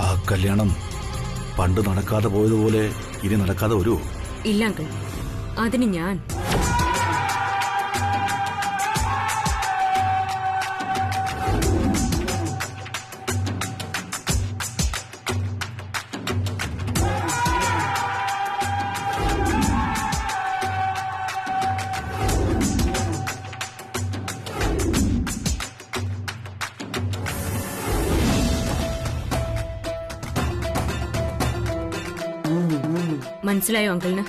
ആ കല്യാണം പണ്ട് നടക്കാതെ പോയതുപോലെ ഇനി നടക്കാതെ വരുമോ? ഇല്ല അങ്കിൾ, അതിന് ഞാൻ മനസ്സിലായോ അങ്കിളിന്?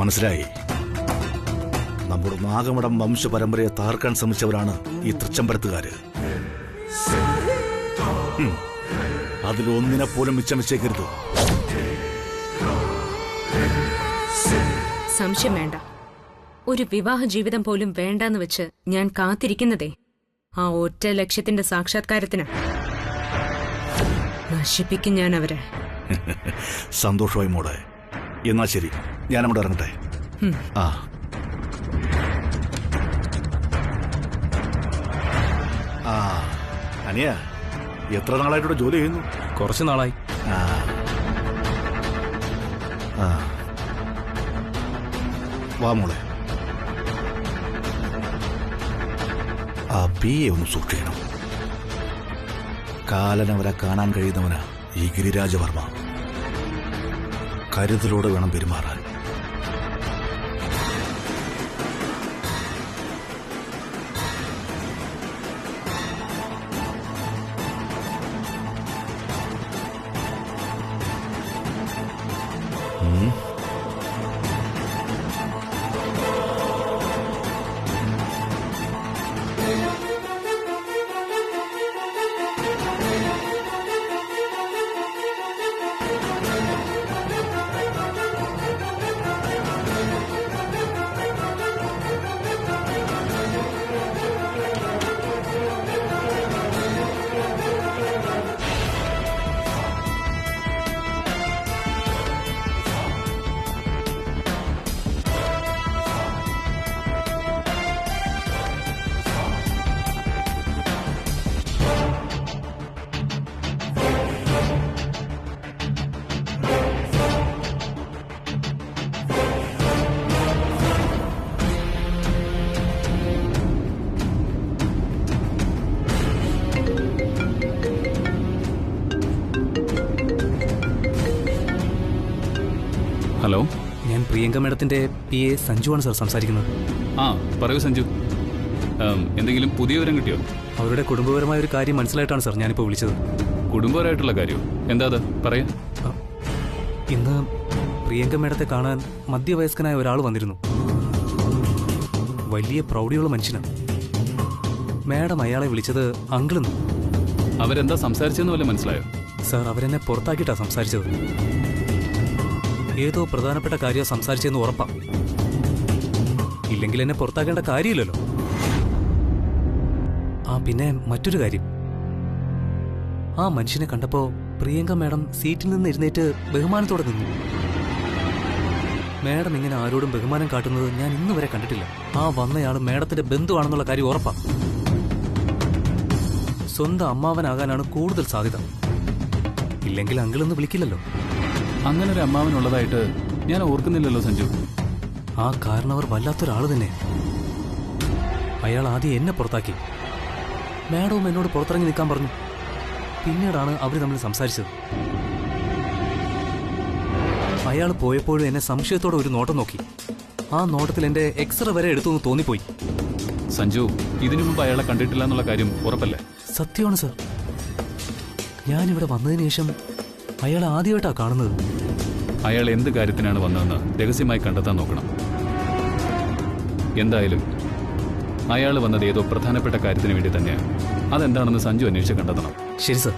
മനസ്സിലായി. നമ്മുടെ നാഗമഠം വംശപരമ്പരയെ തകർക്കാൻ ശ്രമിച്ചവരാണ് ഈ തൃച്ചംബരത്തുകാര്. അതിലൊന്നിനെ പോലും മിച്ചം വെച്ചേക്കരുത്. സംശയം വേണ്ട. ഒരു വിവാഹ ജീവിതം പോലും വേണ്ടാന്ന് വെച്ച് ഞാൻ കാത്തിരിക്കുന്നതേ ആ ഒറ്റ ലക്ഷ്യത്തിന്റെ സാക്ഷാത്കാരത്തിന്. നശിപ്പിക്കും ഞാൻ അവരെ. സന്തോഷമായി മോളെ. എന്നാ ശരി, ഞാനവിടെ ഇറങ്ങട്ടെ. ആ ആ അനിയ, എത്ര നാളായിട്ടൂടെ ജോലി ചെയ്യുന്നു? കുറച്ചു നാളായി. വാ മോളെ. ആ പിയെ ഒന്ന് സൂക്ഷിക്കണം. കാലനവരെ കാണാൻ കഴിയുന്നവനാ ഈ ഗിരിരാജവർമ്മ. കരുതലോടെ വേണം പെരുമാറാൻ. ഹലോ, ഞാൻ പ്രിയങ്ക മേഡത്തിന്റെ PA സഞ്ജുവാണ് സാർ സംസാരിക്കുന്നത്. ആ പറയൂ സഞ്ജു, എന്തെങ്കിലും പുതിയ വിവരം കിട്ടിയോ? അവരുടെ കുടുംബപരമായ ഒരു കാര്യം മനസ്സിലായിട്ടാണ് സാർ ഞാനിപ്പോൾ വിളിച്ചത്. കുടുംബപരമായിട്ടുള്ള കാര്യമോ? എന്താ അത്, പറയാ. ഇന്ന് പ്രിയങ്ക മേഡത്തെ കാണാൻ മധ്യവയസ്കനായ ഒരാൾ വന്നിരുന്നു. വലിയ പ്രൗഢിയുള്ള മനുഷ്യനാണ്. മേഡം അയാളെ വിളിച്ചത് അങ്കിളെന്ന്. അവരെന്താ സംസാരിച്ചെന്ന് വല്ല മനസ്സിലായോ? സാർ, അവരെന്നെ പുറത്താക്കിയിട്ടാണ് സംസാരിച്ചത്. ഏതോ പ്രധാനപ്പെട്ട കാര്യം സംസാരിച്ചെന്ന് ഉറപ്പാ. ഇല്ലെങ്കിൽ എന്നെ പുറത്താക്കേണ്ട കാര്യമില്ലല്ലോ. പിന്നെ മറ്റൊരു കാര്യം, ആ മനുഷ്യനെ കണ്ടപ്പോ പ്രിയങ്ക മേഡം സീറ്റിൽ നിന്ന് എഴുന്നേറ്റ് ബഹുമാനത്തോടെ നിന്നു. മേഡം ഇങ്ങനെ ആരോടും ബഹുമാനം കാട്ടുന്നത് ഞാൻ ഇന്ന് വരെ കണ്ടിട്ടില്ല. ആ വന്നയാൾ മേഡത്തിന്റെ ബന്ധുവാണെന്നുള്ള കാര്യം ഉറപ്പാ. സ്വന്തം അമ്മാവനാകാനാണ് കൂടുതൽ സാധ്യത. ഇല്ലെങ്കിൽ അങ്കിളൊന്നും വിളിക്കില്ലല്ലോ. അങ്ങനെ ഒരു അമ്മാവനുള്ളതായിട്ട് ഞാൻ ഓർക്കുന്നില്ലല്ലോ സഞ്ജു. ആ കാരണവർ വല്ലാത്തൊരാള് തന്നെ. അയാൾ ആദ്യം എന്നെ പുറത്താക്കി. മേഡവും എന്നോട് പുറത്തിറങ്ങി നിൽക്കാൻ പറഞ്ഞു. പിന്നീടാണ് അവർ തമ്മിൽ സംസാരിച്ചത്. അയാൾ പോയപ്പോഴും എന്നെ സംശയത്തോടെ ഒരു നോട്ടം നോക്കി. ആ നോട്ടത്തിൽ എന്റെ എക്സ്റേ വരെ എടുത്തു തോന്നിപ്പോയി. സഞ്ജു, ഇതിനു മുമ്പ് അയാളെ കണ്ടിട്ടില്ല എന്നുള്ള കാര്യം ഉറപ്പല്ലേ? സത്യമാണ് സർ. ഞാനിവിടെ വന്നതിന് ശേഷം അയാൾ ആദ്യമായിട്ടാണ് കാണുന്നത്. അയാൾ എന്ത് കാര്യത്തിനാണ് വന്നതെന്ന് രഹസ്യമായി കണ്ടെത്താൻ നോക്കണം. എന്തായാലും അയാൾ വന്നത് ഏതോ പ്രധാനപ്പെട്ട കാര്യത്തിന് വേണ്ടി തന്നെയാണ്. അതെന്താണെന്ന് സഞ്ജു അന്വേഷിച്ച് കണ്ടെത്തണം. ശരി സർ.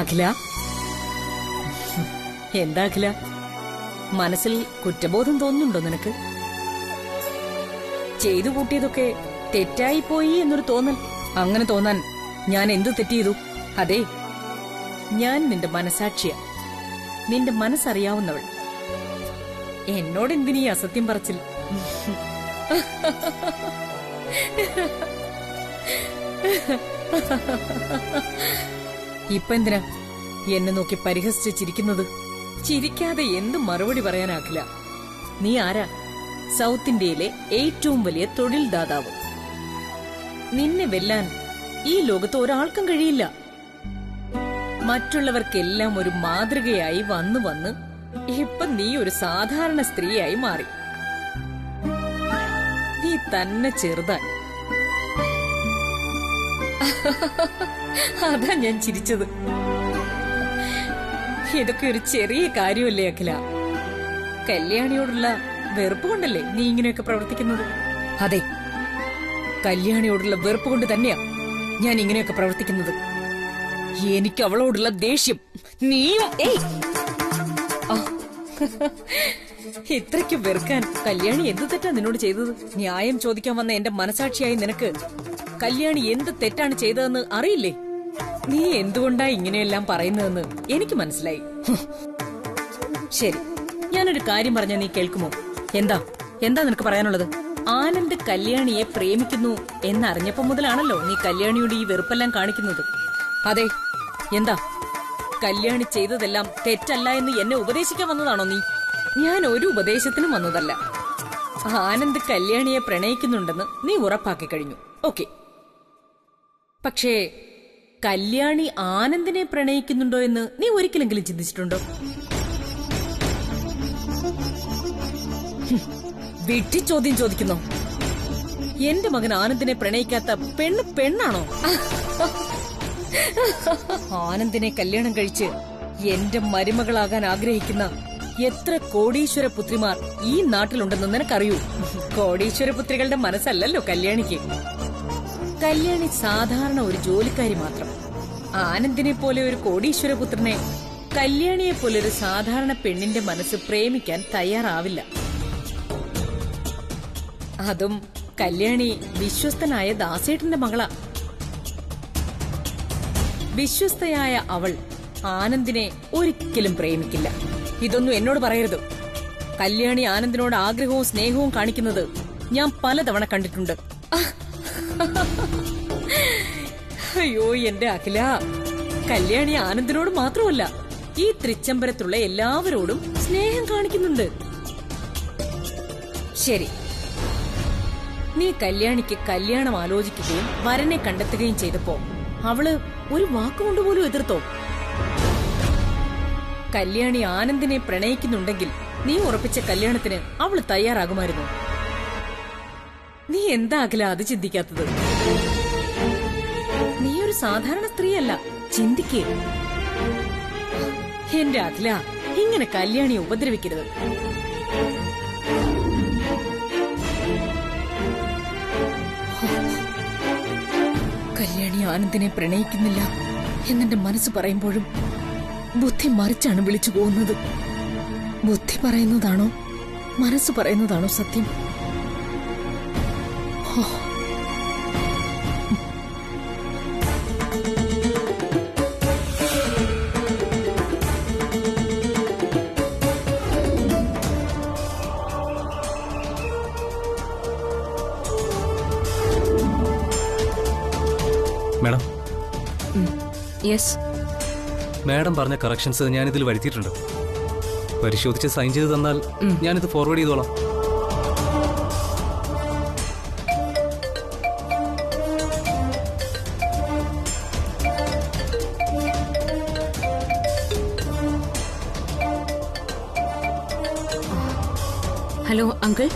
അഖില, എന്താ അഖില, മനസ്സിൽ കുറ്റബോധം തോന്നുന്നുണ്ടോ നിനക്ക്? ചെയ്തു കൂട്ടിയതൊക്കെ തെറ്റായി പോയി എന്നൊരു തോന്നൽ. അങ്ങനെ തോന്നാൻ ഞാൻ എന്ത് തെറ്റ് ചെയ്തു? അതെ, ഞാൻ നിന്റെ മനസാക്ഷിയ, നിന്റെ മനസ്സറിയാവുന്നവൾ. എന്നോട് എന്തിനീ അസത്യം പറച്ചിൽ? ഇപ്പൊ എന്തിനാ എന്നെ നോക്കി പരിഹസിച്ച് ചിരിക്കുന്നത്? ചിരിക്കാതെ എന്ത് മറുപടി പറയാനാക്കില്ല. നീ ആരാ? സൗത്ത് ഇന്ത്യയിലെ ഏറ്റവും വലിയ തൊഴിൽ ദാതാവ്. നിന്നെ വെല്ലാൻ ഈ ലോകത്ത് ഒരാൾക്കും കഴിയില്ല. മറ്റുള്ളവർക്കെല്ലാം ഒരു മാതൃകയായി വന്നു വന്ന് ഇപ്പൊ നീ ഒരു സാധാരണ സ്ത്രീയായി മാറി. നീ തന്നെ ചെറുതായി. അതാ ഞാൻ ചിരിച്ചത്. ഇതൊക്കെ ഒരു ചെറിയ കാര്യമല്ലേ അഖില? കല്യാണിയോടുള്ള വെറുപ്പ് കൊണ്ടല്ലേ നീ ഇങ്ങനെയൊക്കെ പ്രവർത്തിക്കുന്നത്? അതെ, കല്യാണിയോടുള്ള വെറുപ്പ് കൊണ്ട് തന്നെയാ ഞാൻ ഇങ്ങനെയൊക്കെ പ്രവർത്തിക്കുന്നത്. എനിക്ക് അവളോടുള്ള ദേഷ്യം നീയും. ഇത്രയ്ക്ക് വെറുക്കാൻ കല്യാണി എന്ത് തെറ്റാ നിന്നോട് ചെയ്തത്? ന്യായം ചോദിക്കാൻ വന്ന എന്റെ മനസാക്ഷിയായി നിനക്ക് കല്യാണി എന്ത് തെറ്റാണ് ചെയ്തതെന്ന് അറിയില്ലേ? നീ എന്തുകൊണ്ടാ ഇങ്ങനെയെല്ലാം പറയുന്നതെന്ന് എനിക്ക് മനസ്സിലായി. ശരി, ഞാനൊരു കാര്യം പറഞ്ഞാ നീ കേൾക്കുമോ? എന്താ നിനക്ക് പറയാനുള്ളത്? ആനന്ദ് കല്യാണിയെ പ്രേമിക്കുന്നു എന്നറിഞ്ഞപ്പോ മുതലാണല്ലോ നീ കല്യാണിയോട് ഈ വെറുപ്പെല്ലാം കാണിക്കുന്നത്. അതെ, എന്താ കല്യാണി ചെയ്തതെല്ലാം തെറ്റല്ല എന്ന് എന്നെ ഉപദേശിക്കാൻ വന്നതാണോ നീ? ഞാൻ ഒരു ഉപദേശത്തിനും വന്നതല്ല. ആനന്ദ് കല്യാണിയെ പ്രണയിക്കുന്നുണ്ടെന്ന് നീ ഉറപ്പാക്കി കഴിഞ്ഞു. ഓക്കെ, പക്ഷേ കല്യാണി ആനന്ദിനെ പ്രണയിക്കുന്നുണ്ടോ എന്ന് നീ ഒരിക്കലെങ്കിലും ചിന്തിച്ചിട്ടുണ്ടോ? വിട്ടി ചോദ്യം ചോദിക്കുന്നോ? എന്റെ മകൻ ആനന്ദിനെ പ്രണയിക്കാത്ത പെണ്ണാണോ? ആനന്ദിനെ കല്യാണം കഴിച്ച് എന്റെ മരുമകളാകാൻ ആഗ്രഹിക്കുന്ന എത്ര കോടീശ്വര പുത്രിമാർ ഈ നാട്ടിലുണ്ടെന്ന് നിനക്കറിയൂ? കോടീശ്വര പുത്രികളുടെ മനസ്സല്ലല്ലോ കല്യാണിക്ക്. കല്യാണി സാധാരണ ഒരു ജോലിക്കാരി മാത്രം. ആനന്ദിനെ പോലെ ഒരു കോടീശ്വര പുത്രനെ കല്യാണിയെ പോലൊരു സാധാരണ പെണ്ണിന്റെ മനസ്സ് പ്രേമിക്കാൻ തയ്യാറാവില്ല. അതും കല്യാണി വിശ്വസ്തനായ ദാസേട്ടന്റെ മകളാ. വിശ്വസ്തയായ അവൾ ആനന്ദിനെ ഒരിക്കലും പ്രേമിക്കില്ല. ഇതൊന്നും എന്നോട് പറയരുത്. കല്യാണി ആനന്ദിനോട് ആഗ്രഹവും സ്നേഹവും കാണിക്കുന്നത് ഞാൻ പലതവണ കണ്ടിട്ടുണ്ട്. അയ്യോ എന്റെ അഖില, കല്യാണി ആനന്ദിനോട് മാത്രമല്ല ഈ തൃച്ചംബരത്തുള്ള എല്ലാവരോടും സ്നേഹം കാണിക്കുന്നുണ്ട്. ശരി, നീ കല്യാണിക്ക് കല്യാണം ആലോചിക്കുകയും വരനെ കണ്ടെത്തുകയും ചെയ്തപ്പോ അവള് ഒരു വാക്കുകൊണ്ട് പോലും എതിർത്തോ? കല്യാണി ആനന്ദിനെ പ്രണയിക്കുന്നുണ്ടെങ്കിൽ നീ ഉറപ്പിച്ച കല്യാണത്തിന് അവള് തയ്യാറാകുമായിരുന്നു. നീ എന്താ അഖില അത് ചിന്തിക്കാത്തത്? നീ ഒരു സാധാരണ സ്ത്രീയല്ല, ചിന്തിക്കേ. എന്റെ അഖില, ഇങ്ങനെ കല്യാണിയെ ഉപദ്രവിക്കരുത്. കല്യാണി ആനന്ദിനെ പ്രണയിക്കുന്നില്ല എന്നെന്റെ മനസ്സ് പറയുമ്പോഴും ബുദ്ധി മറിച്ചാണ് വിളിച്ചു പോകുന്നത്. ബുദ്ധി പറയുന്നതാണോ മനസ്സ് പറയുന്നതാണോ സത്യം? മാഡം, യെസ്, മാഡം പറഞ്ഞ കറക്ഷൻസ് ഞാനിതിൽ വരുത്തിയിട്ടുണ്ട്. പരിശോധിച്ച് സൈൻ ചെയ്ത് തന്നാൽ ഞാനിത് ഫോർവേഡ് ചെയ്തോളാം. Hello uncle.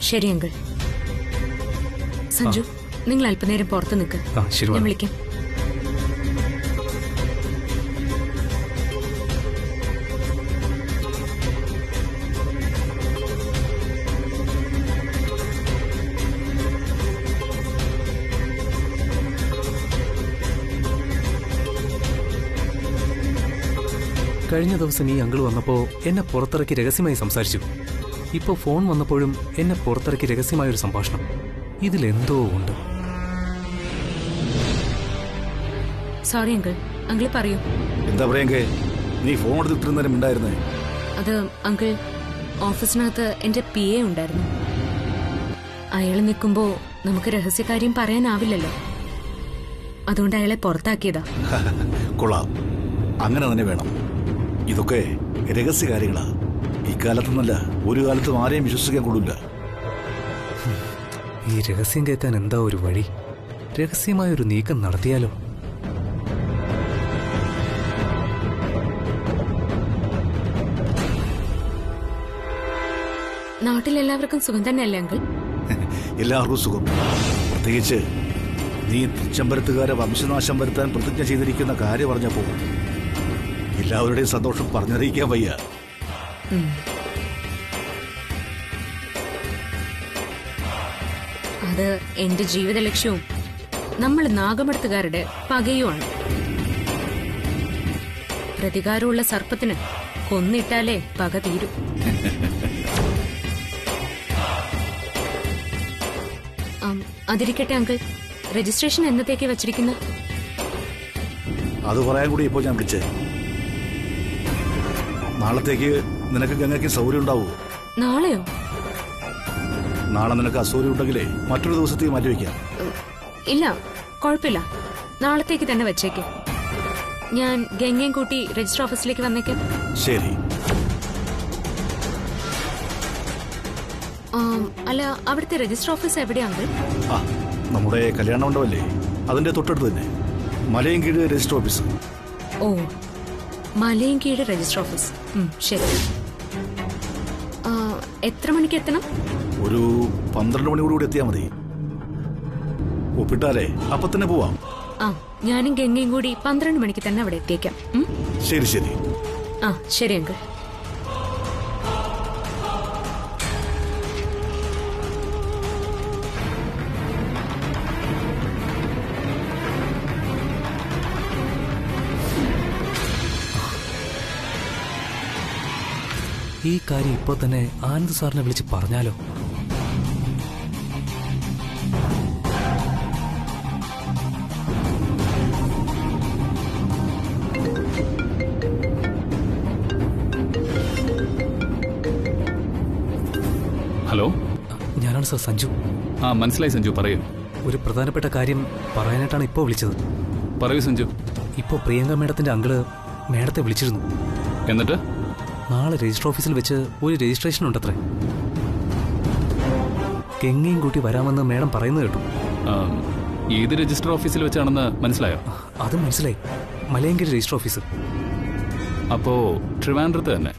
ശരി അങ്കിൾ. സഞ്ജു, നിങ്ങൾ അല്പനേരം പുറത്ത് നിൽക്ക്, ഞാൻ വിളിക്കാം. കഴിഞ്ഞ ദിവസം ഈ അങ്കിൾ വന്നപ്പോ എന്നെ പുറത്തിറക്കി രഹസ്യമായി സംസാരിച്ചു. ഇപ്പൊ ഫോൺ വന്നപ്പോഴും എന്നെ പുറത്തിറക്കി രഹസ്യമായൊരു സംഭാഷണം. ഇതിലെന്തോ ഉണ്ട്. സോറി അങ്കിൾ, അങ്കിൾ പറയൂ. എന്താ പറയെങ്കേ, നീ ഫോൺ എടുത്ത് ഇത്രയും നേരം ഉണ്ടായിരുന്നേ? അത് അങ്കിൾ, ഓഫീസിനകത്ത് എന്റെ PA ഉണ്ടായിരുന്നു. അയാൾ നിൽക്കുമ്പോ നമുക്ക് രഹസ്യകാര്യം പറയാനാവില്ലല്ലോ. അതുകൊണ്ട് അയാളെ പുറത്താക്കിയതാ. കൊള്ളാം, അങ്ങനെ തന്നെ വേണം. ഇതൊക്കെ രഹസ്യ കാര്യങ്ങളാ. ഇക്കാലത്തൊന്നല്ല, ഒരു കാലത്തും ആരെയും വിശ്വസിക്കാൻ കൊള്ളില്ല. ഈ രഹസ്യം കേൾക്കാൻ എന്താ ഒരു വഴി? രഹസ്യമായൊരു നീക്കം നടത്തിയാലോ? നാട്ടിലെല്ലാവർക്കും സുഖം തന്നെയല്ലേ അങ്കിൾ? എല്ലാവർക്കും സുഖം. പ്രത്യേകിച്ച് നീ തൃച്ചംബരത്തുകാരെ വംശനാശം വരുത്താൻ പ്രതിജ്ഞ ചെയ്തിരിക്കുന്ന കാര്യം പറഞ്ഞപ്പോ എല്ലാവരുടെയും സന്തോഷം പറഞ്ഞറിയിക്കാൻ വയ്യ. അത് എന്റെ ജീവിത ലക്ഷ്യവും നമ്മൾ നാഗമടത്തുകാരുടെ പകയുമാണ്. പ്രതികാരമുള്ള സർപ്പത്തിന് കൊന്നിട്ടാലേ പക തീരൂ. അതിരിക്കട്ടെ അങ്കിൾ, രജിസ്ട്രേഷൻ എന്നത്തേക്ക് വെച്ചിരിക്കുന്ന? അത് പറയാൻ കൂടി ഇപ്പോ ഞാൻ വിളിച്ചേ. നാളത്തേക്ക് നിനക്ക് ഗംഗയ്ക്ക് സൗകര്യം ഉണ്ടാവൂ? നാളെയോ? നാളെ നിനക്ക് അസൗകര്യം ഉണ്ടെങ്കിലേ മറ്റൊരു ദിവസത്തേക്ക് മാറ്റിവെക്കാം. ഇല്ല, കുഴപ്പമില്ല. നാളത്തേക്ക് തന്നെ വെച്ചേക്ക്. ഞാൻ ഗംഗയും കൂട്ടി രജിസ്റ്റർ ഓഫീസിലേക്ക് വന്നേക്കാം. ശരി. അല്ല, അവിടുത്തെ രജിസ്റ്റർ ഓഫീസ് എവിടെയാണ്? ആ, നമ്മുടെ കല്യാണ മണ്ഡപമല്ലേ, അതിന്റെ തൊട്ടടുത്ത് തന്നെ. Malayinkeezhu register office. ഓ, മലയൻകീഴ് രജിസ്റ്റർ ഓഫീസ്. ശരി. എത്ര മണിക്ക് എത്തണം? ഒരു 12 മണിയോടുകൂടി എത്തിയാൽ മതി. ഒപ്പിട്ടാലേ അപ്പൊ തന്നെ പോവാം. ആ, ഞാനും ഗംഗയും കൂടി 12 മണിക്ക് തന്നെ അവിടെ എത്തിയേക്കാം. ശരി ശരി. ആ, ശരി അങ്കിൾ. ഈ കാര്യം ഇപ്പോൾ തന്നെ ആനന്ദ് സാറിനെ വിളിച്ച് പറഞ്ഞാലോ? ഹലോ, ഞാനാണ് സാർ, സഞ്ജു. ആ, മനസ്സിലായി സഞ്ജു, പറയൂ. ഒരു പ്രധാനപ്പെട്ട കാര്യം പറയാനായിട്ടാണ് ഇപ്പോൾ വിളിച്ചത്. പറയൂ സഞ്ജു. ഇപ്പോൾ പ്രിയങ്ക മേഡത്തിന്റെ അങ്കിള് മേഡത്തെ വിളിച്ചിരുന്നു. എന്നിട്ട്? നാളെ രജിസ്റ്റർ ഓഫീസിൽ വെച്ച് ഒരു രജിസ്ട്രേഷൻ ഉണ്ടത്രേ. ഗംഗയും കൂട്ടി വരാമെന്ന് മേഡം പറയുന്നത് കേട്ടു. ഏത് രജിസ്റ്റർ ഓഫീസിൽ വെച്ചാണെന്ന് മനസ്സിലായോ? അത് മനസ്സിലായി, മലയൻകീഴ് രജിസ്റ്റർ ഓഫീസ്. അപ്പോ ട്രിവാൻഡ്രത്ത് തന്നെ.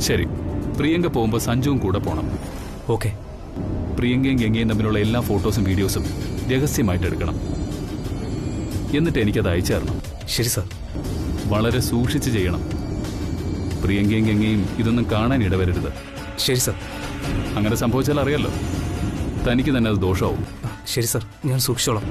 ശരി, പ്രിയങ്ക പോകുമ്പോൾ സഞ്ജുവും കൂടെ പോണം. ഓക്കെ. പ്രിയങ്കയും ഗംഗയും തമ്മിലുള്ള എല്ലാ ഫോട്ടോസും വീഡിയോസും രഹസ്യമായിട്ട് എടുക്കണം. എന്നിട്ട് എനിക്കത് അയച്ചു തരണം. ശരി സാർ. വളരെ സൂക്ഷിച്ച് ചെയ്യണം. പ്രിയങ്കയും ഗംഗയും ഇതൊന്നും കാണാൻ ഇടവരരുത്. ശരി സാർ. അങ്ങനെ സംഭവിച്ചാൽ അറിയാലോ, തനിക്ക് തന്നെ അത് ദോഷമാവും. ശരി സാർ, ഞാൻ സൂക്ഷിച്ചോളാം.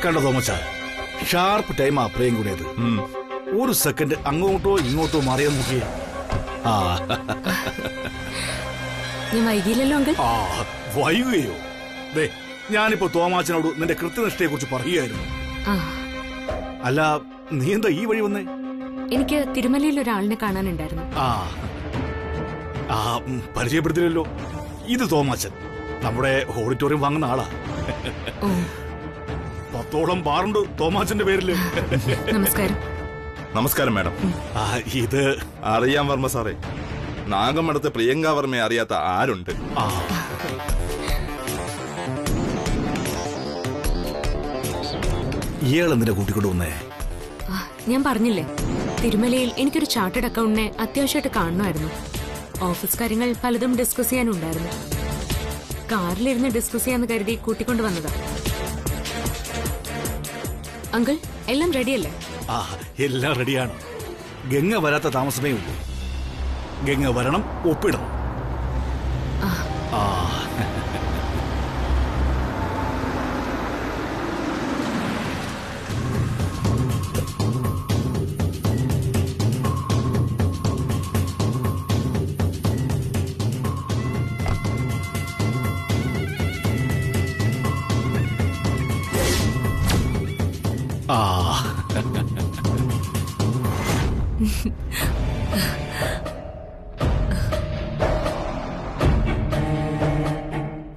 കണ്ടോ തോമച്ച, ഷാർപ്പ് ടൈമാ പ്രിയം കൂടിയത്. ഒരു സെക്കൻഡ് അങ്ങോട്ടോ ഇങ്ങോട്ടോ മാറിയാൻ നോക്കിയേ. ഞാൻ വൈകിയില്ലല്ലോ അങ്കിൾ? വൈകുകയോ? ദേ, ഞാനിപ്പോ തോമാച്ചനോട് നിന്റെ കൃത്യനിഷ്ഠയെ കുറിച്ച് പറയുകയായിരുന്നു. അല്ല, നീ എന്താ ഈ വഴി വന്നേ? എനിക്ക് തിരുമലയിൽ ഒരാളിനെ കാണാനുണ്ടായിരുന്നു. പരിചയപ്പെടുത്തില്ലല്ലോ. ഇത് തോമാച്ചൻ, നമ്മുടെ ഓഡിറ്റോറിയം വാങ്ങുന്ന ആളാ. 10ഓളം ബാറുണ്ട് തോമാച്ചന്റെ പേരില്. നമസ്കാരം. നമസ്കാരം മാഡം. ഇത് അറിയാം വർമ്മ സാറേ, നാഗമഠത്ത് പ്രിയങ്ക വർമ്മയെ അറിയാത്ത ആരുണ്ട്? ഇയാൾ എന്തിനാ കൂട്ടിക്കൊണ്ട് വന്നേ? ആ, ഞാൻ പറഞ്ഞില്ലേ, തിരുമലയിൽ എനിക്കൊരു ചാർട്ടേഡ് അക്കൗണ്ടിനെ അത്യാവശ്യമായിട്ട് കാണണമായിരുന്നു. ഓഫീസ് കാര്യങ്ങൾ പലതും ഡിസ്കസ് ചെയ്യാനുണ്ടായിരുന്നു. കാറിലിരുന്ന് ഡിസ്കസ് ചെയ്യാന്ന് കരുതി കൂട്ടിക്കൊണ്ട് വന്നതാ. അങ്കിൾ, എല്ലാം റെഡിയല്ലേ? ആ, എല്ലാം റെഡിയാണ്. ഗംഗ വരാത്ത താമസമേ ഉള്ളൂ. ഗംഗ വരണം, ഒപ്പിടണം. ആ, ആ.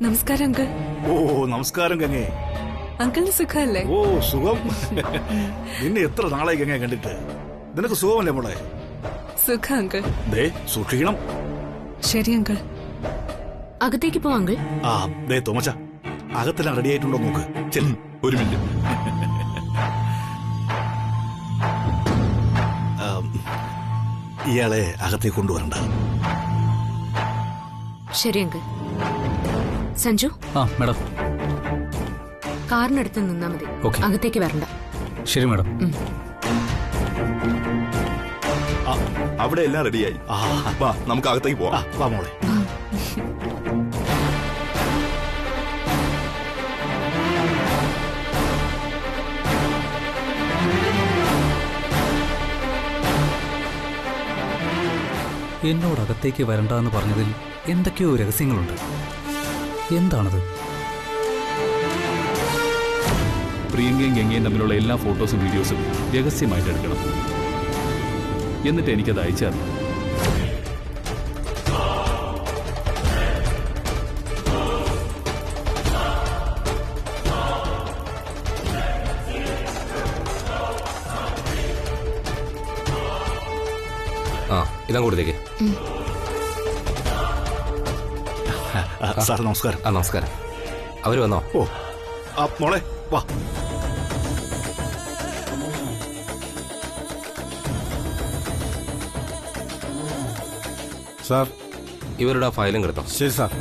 നമസ്കാരം അങ്കിൾ. ഓ, നമസ്കാരം ഗംഗേ. അങ്കിളിന് സുഖമല്ലേ? ഓ, സുഖം. നിന്നെ എത്ര നാളായി ഗംഗ കണ്ടിട്ട്. നിനക്ക് സുഖമല്ലേ മോളെ? സുഖം അങ്കിൾ. ദേ, സൂക്ഷിക്കണം. ശരി അങ്കിൾ. അകത്തേക്ക് പോ അങ്കിൾ. ആ, ദേ തോമച്ച, അകത്തെല്ലാം റെഡി ആയിട്ടുണ്ടോ നോക്ക്. ചെല്ല്. ഒരു മിനിറ്റ്. ഇയാളെ അകത്തേക്ക് കൊണ്ടുവരണ്ട. ശരി അങ്കിൾ. സഞ്ജു, ആ മാഡം. കാറിനടുത്ത് നിന്നാ മതി. ഓക്കേ. അകത്തേക്ക് വരണ്ട. ശരി മാഡം. അവിടെ എല്ലാം റെഡിയായി. ആ, വാ, നമുക്ക് അകത്തേക്ക് ആ, പോവാം. വാ മോളെ. എന്നോട് അകത്തേക്ക് വരണ്ട എന്ന് പറഞ്ഞതിൽ എന്തൊക്കെയോ രഹസ്യങ്ങളുണ്ട്. എന്താണത്? പ്രിയങ്കയും ഗംഗയും തമ്മിലുള്ള എല്ലാ ഫോട്ടോസും വീഡിയോസും രഹസ്യമായിട്ട് എടുക്കണം. എന്നിട്ട് എനിക്കത് അയച്ചു തരണം. ആ, ഇതാ കൊടുത്തേക്ക്. സാർ നമസ്കാരം. ആ, നമസ്കാരം. അവര് വന്നോ? ഓ, ആ, മോളെ വാ. സാർ, ഇവരുടെ ആ ഫയലും കിടത്തോ? ശരി സാർ.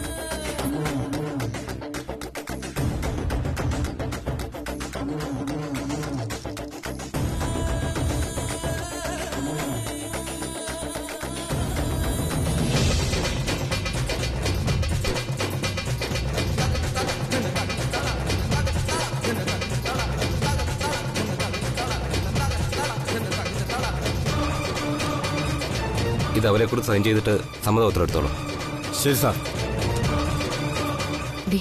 ഇത് അവരെ കുറിച്ച് സൈൻ ചെയ്തിട്ട് സമ്മതപത്രം എടുത്തോളൂ. ശരി സാർ. ദേ,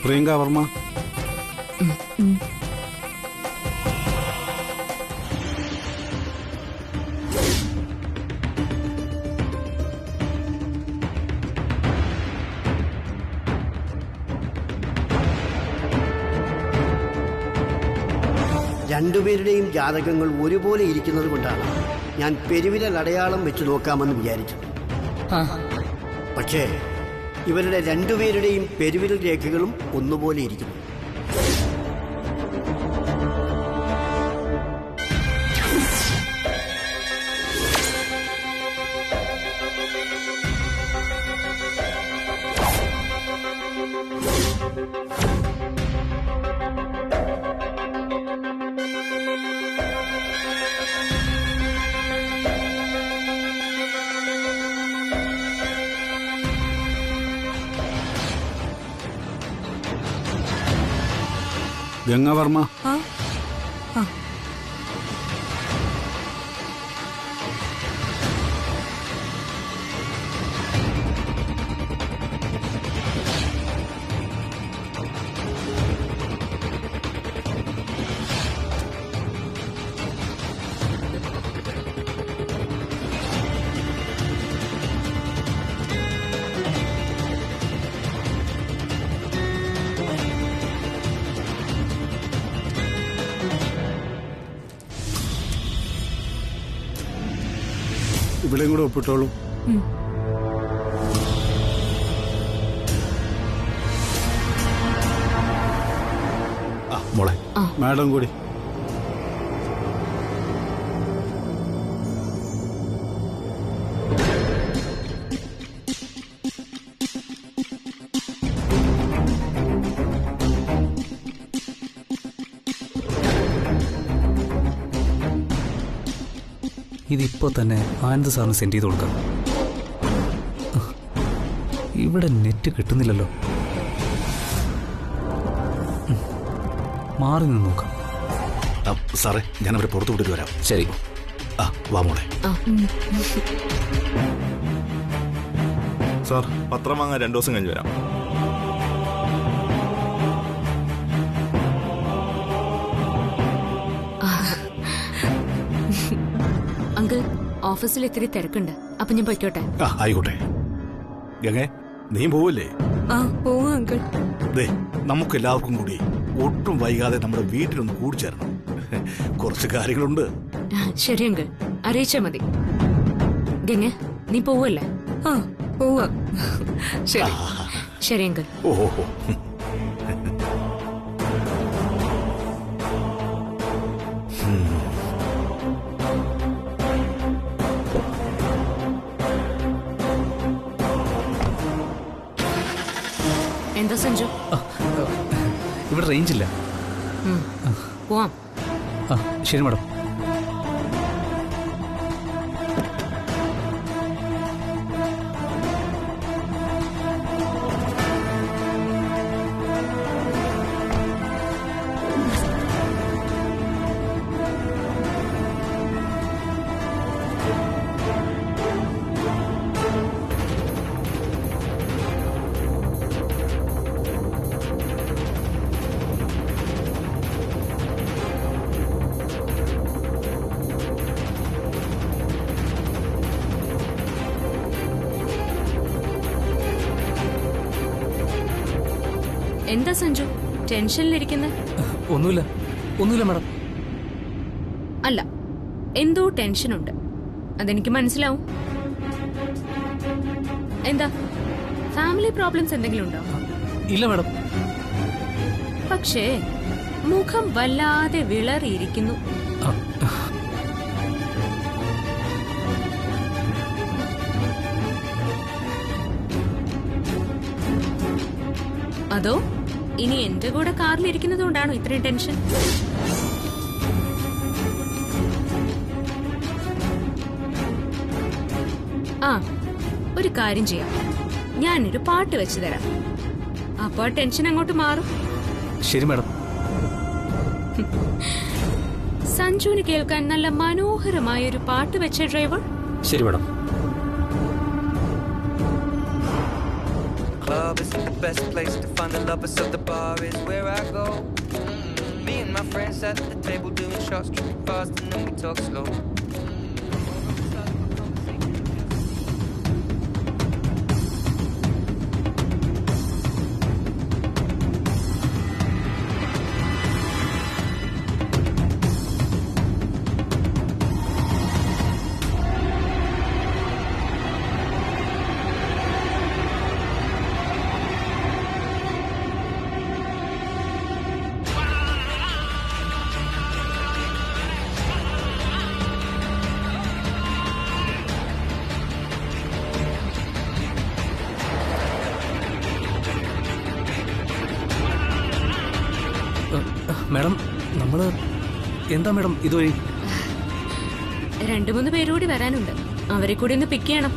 പ്രിയങ്ക വർമ്മ. രണ്ടുപേരുടെയും ജാതകങ്ങൾ ഒരുപോലെ ഇരിക്കുന്നത് കൊണ്ടാണ് ഞാൻ പെരുവിരൽ അടയാളം വെച്ച് നോക്കാമെന്ന് വിചാരിച്ചത്. പക്ഷേ ഇവരുടെ രണ്ടുപേരുടെയും പെരുവിരൽ രേഖകളും ഒന്നുപോലെ ഇരിക്കുന്നു. ഗംഗാവർമ്മ. ആ, ആ. ഇവിടെയും കൂടെ ഒപ്പിട്ടോളൂ. ആ മോളെ, മാഡം കൂടി. ഇതിപ്പോ തന്നെ ആനന്ദ് സാറിന് സെൻഡ് ചെയ്ത് കൊടുക്കാം. ഇവിടെ നെറ്റ് കിട്ടുന്നില്ലല്ലോ. മാറി നിന്ന് നോക്കാം. സാറേ, ഞാൻ അവരെ പുറത്തു വിട്ടിട്ട് വരാം. ശരി. ആ വാ മോളെ. സാർ, പത്രം വാങ്ങാൻ 2 ദിവസം കഴിഞ്ഞ് വരാം. അങ്കിൾ, ഓഫീസിൽ ഇത്തിരി തിരക്കുണ്ട്, അപ്പൊ ഞാൻ പൊയ്ക്കോട്ടെ. ആയിക്കോട്ടെ. ഗംഗേ, നീ പോവില്ലേ? ആ പോവാ അങ്കിൾ. ദേ, നമുക്ക് എല്ലാവർക്കും കൂടി ഒട്ടും വൈകാതെ നമ്മുടെ വീട്ടിലൊന്ന് കൂടിച്ചേരണം. കുറച്ച് കാര്യങ്ങളുണ്ട്. ശരി അങ്കിൾ, അറിയിച്ചാ മതി. ഗംഗ, നീ പോവല്ലേ? ആ പോവാ. ശരി. ശരി അങ്കിൾ. ഓഹോ. എന്താ സഞ്ജു? ഇവിടെ റേഞ്ച് ഇല്ല. പോവാം. ആ ശരി മാഡം. എന്താ സഞ്ജു ടെൻഷനിലിരിക്കുന്നത്? ഒന്നുമില്ല മാഡം. അല്ല, എന്തോ ടെൻഷനുണ്ട്, അതെനിക്ക് മനസ്സിലാവും. എന്താ, ഫാമിലി പ്രോബ്ലംസ് എന്തെങ്കിലും ഉണ്ടോ? ഇല്ല മാഡം. പക്ഷേ മുഖം വല്ലാതെ വിളറിയിരിക്കുന്നു. അതോ ഇനി എന്റെ കൂടെ കാറിലിരിക്കുന്നത് കൊണ്ടാണോ ഇത്രയും ടെൻഷൻ? ആ, ഒരു കാര്യം ചെയ്യാം, ഞാനൊരു പാട്ട് വെച്ചു തരാം, അപ്പൊ ടെൻഷൻ അങ്ങോട്ട് മാറും. ശരി മാഡം. സഞ്ജുവിന് കേൾക്കാൻ നല്ല മനോഹരമായ ഒരു പാട്ട് വെച്ച ഡ്രൈവർ. ശരി madam. Club is the best place to find the lovers, so the bar is where I go. Me and my friends at the table doing shots, tripping fast, and then we talk slow. Madam, നമ്മള് എന്താ madam ഇതുവഴി? 2-3 പേരുകൂടി വരാനുണ്ട്, അവരെ കൂടി ഒന്ന് പിക്ക് ചെയ്യണം.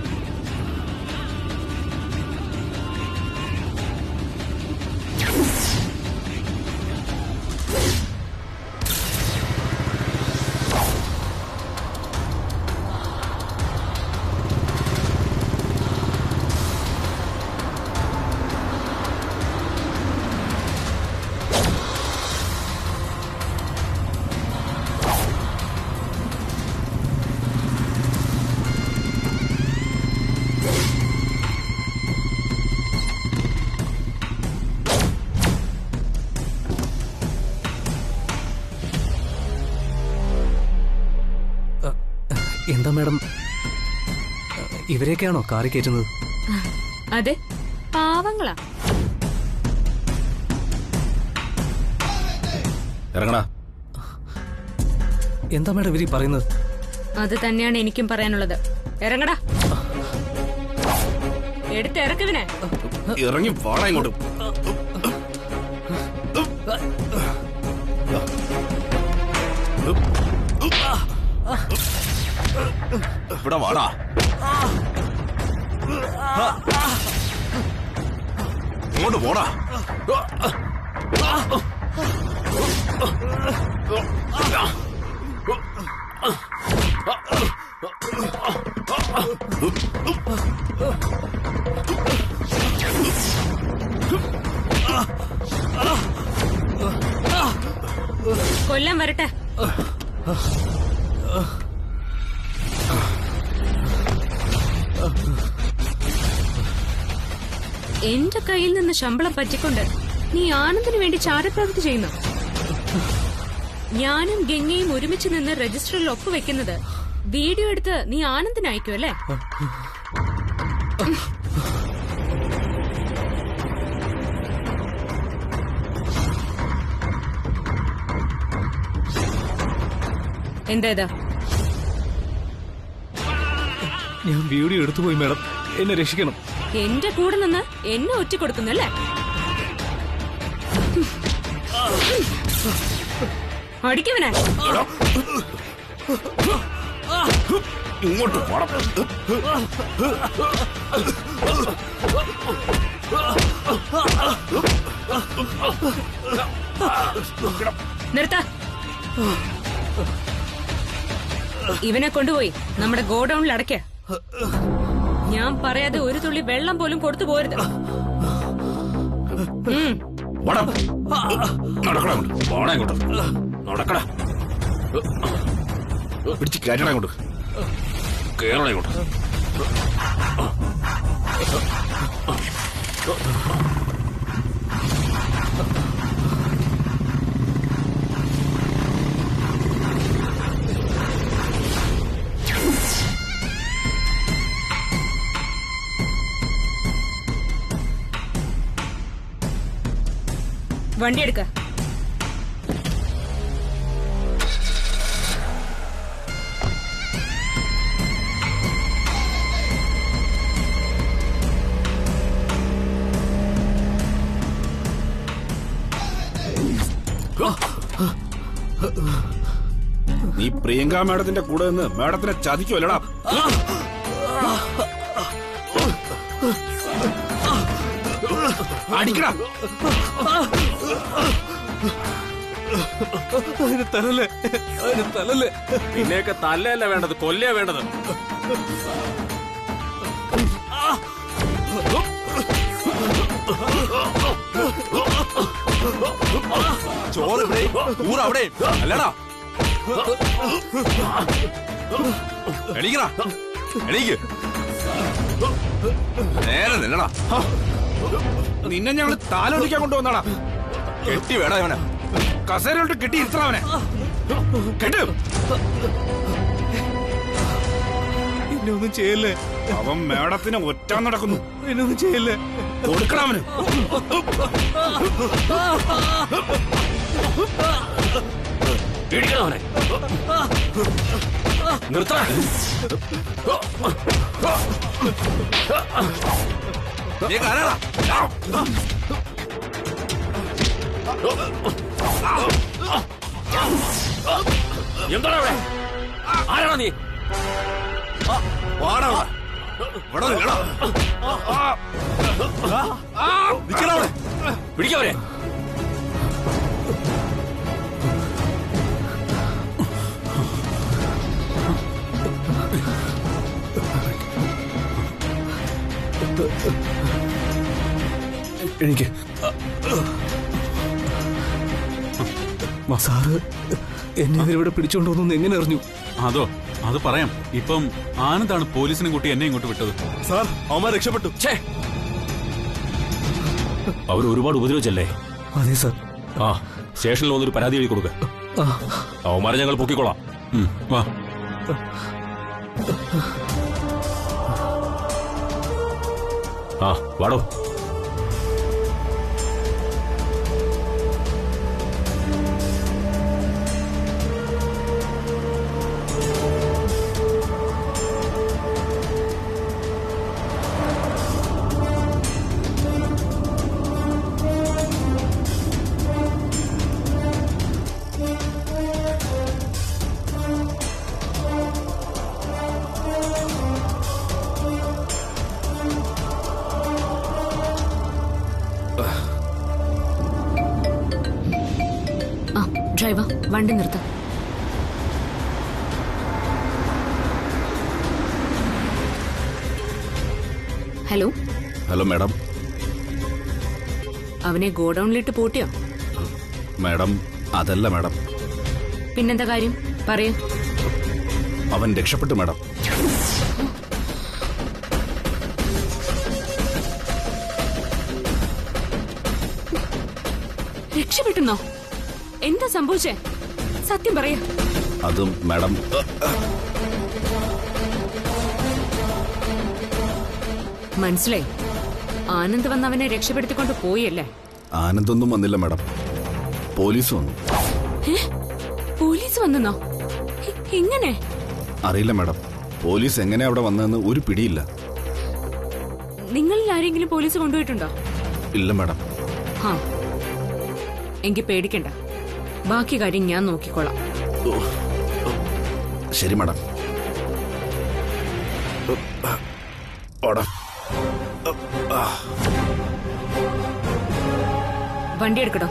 എന്താ madam ഇവരെയൊക്കെയാണോ കാറി കയറ്റുന്നത്? അതെ, പാവങ്ങളാ. ഇറങ്ങടാ. എന്താ മേഡം ഇവരീ പറയുന്നത്? അത് തന്നെയാണ് എനിക്കും പറയാനുള്ളത്. ഇറങ്ങടാ, എടുത്ത് ഇറക്കുവിനെ. ഇറങ്ങി വാടാ ഇങ്ങോട്ട്. ഇവിടെ വാടാ. ഇങ്ങോട്ട് പോടാ. കൊല്ലം വരട്ടെ. എന്റെ കയ്യിൽ നിന്ന് ശമ്പളം പറ്റിക്കൊണ്ട് നീ ആനന്ദിന് വേണ്ടി ചാരപ്രവൃത്തി ചെയ്യുന്നു. ഞാനും ഗംഗയും ഒരുമിച്ച് നിന്ന് രജിസ്റ്ററിൽ ഒപ്പുവെക്കുന്നത് വീഡിയോ എടുത്ത് നീ ആനന്ദിന് അയക്കും അല്ലേ? എന്താ? ഞാൻ വീഡിയോ എടുത്തുപോയി മേഡം, എന്നെ രക്ഷിക്കണം. എന്റെ കൂടെ നിന്ന് എന്നെ ഒറ്റിക്കൊടുക്കുന്നല്ലേ? അടിക്കവനെ. ഇങ്ങോട്ട് പോടാ. നിർത്ത. ഇവനെ കൊണ്ടുപോയി നമ്മുടെ ഗോഡൌണിൽ അടയ്ക്ക. ഞാൻ പറയാതെ ഒരു തുള്ളി വെള്ളം പോലും കൊടുത്തു പോരുത്. നടക്കടാ. പിടിച്ച് കയറ്റണ ഇങ്ങോട്ട്. കേരള ഇങ്ങോട്ട്. വണ്ടി എടുക്ക. നീ പ്രിയങ്ക മാഡത്തിന്റെ കൂടെ നിന്ന് മാഡത്തിനെ ചതിക്കുമല്ലടാ. അടിക്കടാ. തലല്ലേ? പിന്നെയൊക്കെ തല്ലയല്ല വേണ്ടത്, കൊല്ലയാ വേണ്ടത്. ചോറ് ഇവിടെ, ഊറ് അവിടെ. അല്ലടാ. എണീക്കടാ. എണീക്ക്. നേരെ നിന്നടാ. നിന്നെ ഞങ്ങള് താലോലിക്കാൻ കൊണ്ടുവന്നാടാ. കെട്ടി വേടാ ഇവനെ. കസേരയോട്ട് കെട്ടി ഇരുത്തണ അവനെ. കെട്ട്. എന്നെ ഒന്നും ചെയ്യല്ലേ. അവൻ മേഡത്തിന് ഒറ്റ നടക്കുന്നു. എന്നെ ഒന്നും ചെയ്യല്ലേ. കൊടുക്കണം അവന്. ഇടിക്കണവനെ. നിർത്തണ. നീ കാരണടാ. എന്താണ് അവിടെ? ആരാണോ നീ? വാടാ ഇവിടെ നിൽക്കടാ. നിൽക്കണ അവിടെ. പിടിക്കവരെ. എനിക്ക് സാറ് എന്നെ ഇവരിവിടെ പിടിച്ചോണ്ടോന്നു എങ്ങനെ അറിഞ്ഞു? അത് പറയാം. ഇപ്പം ആനന്ദാണ് പോലീസിനെ കൂട്ടി എന്നെ ഇങ്ങോട്ട് വിട്ടത്. സാർ, അവന്മാർ രക്ഷപ്പെട്ടു. അവർ ഒരുപാട് ഉപദ്രവിച്ചല്ലേ? അതെ സാർ. ആ, സ്റ്റേഷനിൽ വന്നൊരു പരാതി എഴുതി കൊടുക്ക. അവന്മാരെ ഞങ്ങൾ പൊക്കിക്കോളാം. വാ. ആ വാടോ. ഡ്രൈവർ വണ്ടി നിർത്താം. Hello hello madam. അവനെ ഗോഡൌണിലിട്ട് പൂട്ടിയോ? മാഡം അതല്ല മാഡം. പിന്നെന്താ കാര്യം പറയൂ. അവൻ രക്ഷപ്പെട്ടു മാഡം. രക്ഷപ്പെട്ടെന്നോ? എന്താ സംഭവിച്ചേ? സത്യം പറയാ. അതും മാഡം മനസ്സിലായി. ആനന്ദ് വന്ന് അവനെ രക്ഷപ്പെടുത്തിക്കൊണ്ട് പോയല്ലേ? ആനന്ദൊന്നും വന്നില്ല മാഡം. പോലീസ് വന്നു. പോലീസ് വന്നെന്നോ? എങ്ങനെ? അറിയില്ല മാഡം. പോലീസ് എങ്ങനെ അവിടെ വന്നതെന്ന് ഒരു പിടിയില്ല. നിങ്ങളിൽ ആരെങ്കിലും പോലീസ് കൊണ്ടുപോയിട്ടുണ്ടോ? ഇല്ല മാഡം. ഹാ, എങ്കിൽ പേടിക്കണ്ട. ബാക്കി കാര്യം ഞാൻ നോക്കിക്കോളാം. ശരി മാഡം. വണ്ടി എടുക്കട്ടോ.